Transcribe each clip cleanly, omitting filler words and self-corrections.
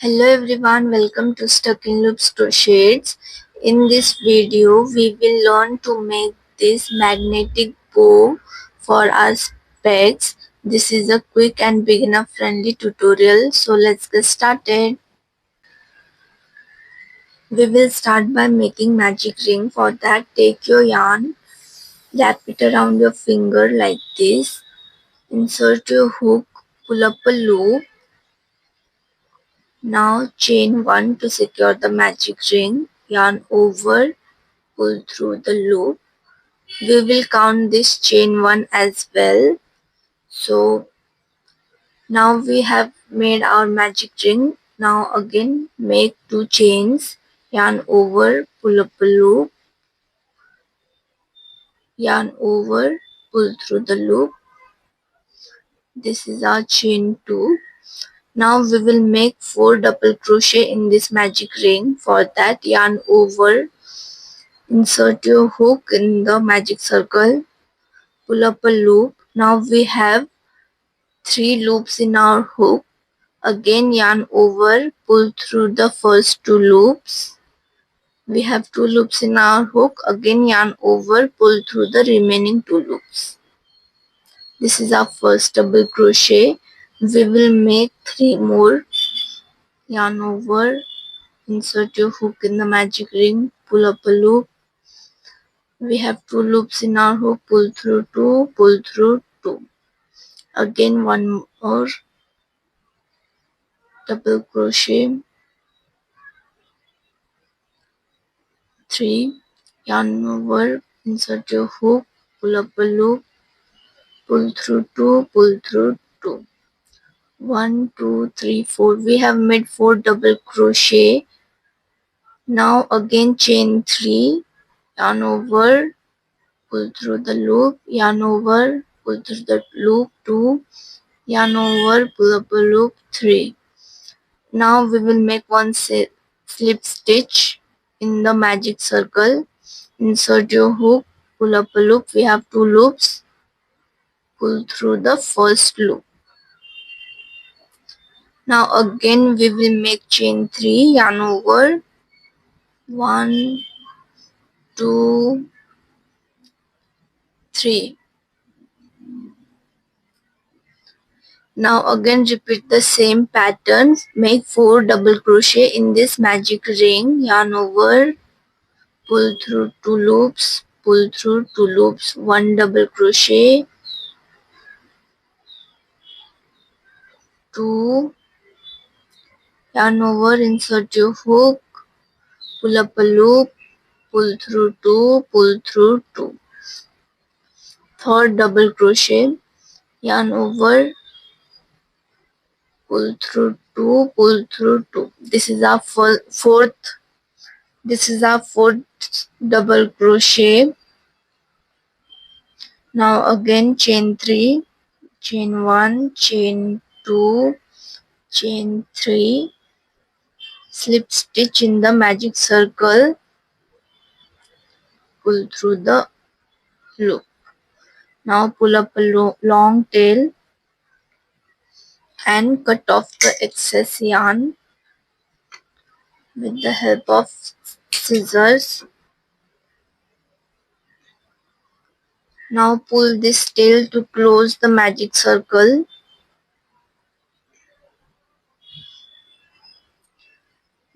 Hello everyone, welcome to stuckinloopscrochets. In this video, we will learn to make this magnetic bow for our specs. This is a quick and beginner friendly tutorial, so let's get started. We will start by making magic ring. For that, take your yarn, wrap it around your finger like this, insert your hook, pull up a loop. Now chain 1 to secure the magic ring, yarn over, pull through the loop. We will count this chain 1 as well. So now we have made our magic ring. Now again make 2 chains, yarn over, pull up a loop, yarn over, pull through the loop. This is our chain 2. Now we will make 4 double crochet in this magic ring. For that, yarn over, insert your hook in the magic circle, pull up a loop. Now we have 3 loops in our hook. Again yarn over, pull through the first 2 loops. We have 2 loops in our hook. Again yarn over, pull through the remaining 2 loops. This is our first double crochet. We will make 3 more. Yarn over, insert your hook in the magic ring, pull up a loop. We have 2 loops in our hook, pull through 2, pull through 2. Again 1 more double crochet, 3, yarn over, insert your hook, pull up a loop, pull through 2, pull through 2. 1, 2, 3, 4. We have made 4 double crochet. Now again chain 3, yarn over, pull through the loop, yarn over, pull through the loop 2, yarn over, pull up a loop 3. Now we will make 1 slip stitch in the magic circle. Insert your hook, pull up a loop. We have 2 loops. Pull through the first loop. Now again we will make chain 3, yarn over, 1, 2, 3. Now again repeat the same pattern. Make 4 double crochet in this magic ring. Yarn over, pull through 2 loops, pull through 2 loops, 1 double crochet, 2, yarn over, insert your hook, pull up a loop, pull through 2, pull through 2. Third double crochet, yarn over, pull through 2, pull through 2. This is our fourth double crochet. Now again chain 3, chain 1, chain 2, chain 3, slip stitch in the magic circle, pull through the loop. Now pull up a long tail and cut off the excess yarn with the help of scissors. Now pull this tail to close the magic circle.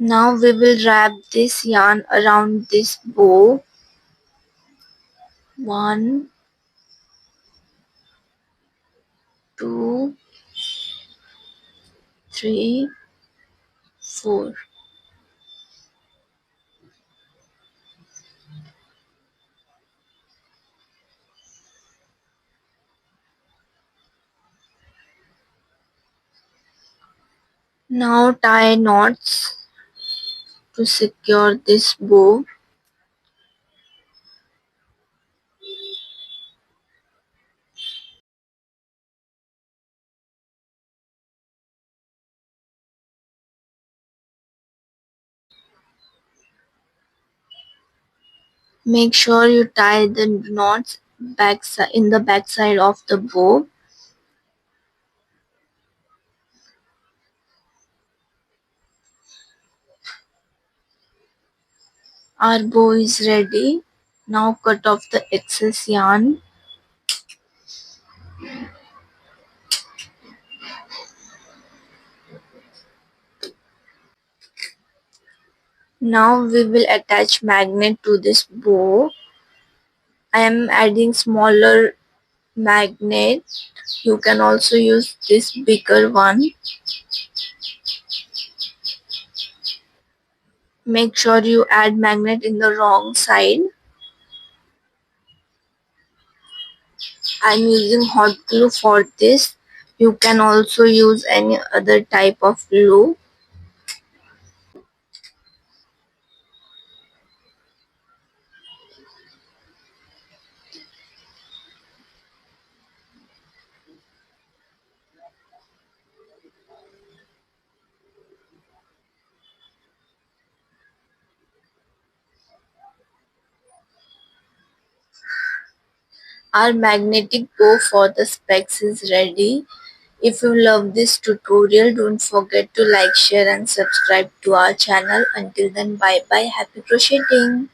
Now we will wrap this yarn around this bow. 1, 2, 3, 4. Now tie knots to secure this bow. Make sure you tie the knots in the back side of the bow. Our bow is ready. Now cut off the excess yarn. Now we will attach magnet to this bow. I am adding smaller magnet. You can also use this bigger one. Make sure you add magnet in the wrong side. I am using hot glue for this. You can also use any other type of glue. Our magnetic bow for the specs is ready. If you love this tutorial, don't forget to like, share and subscribe to our channel. Until then, bye bye. Happy crocheting!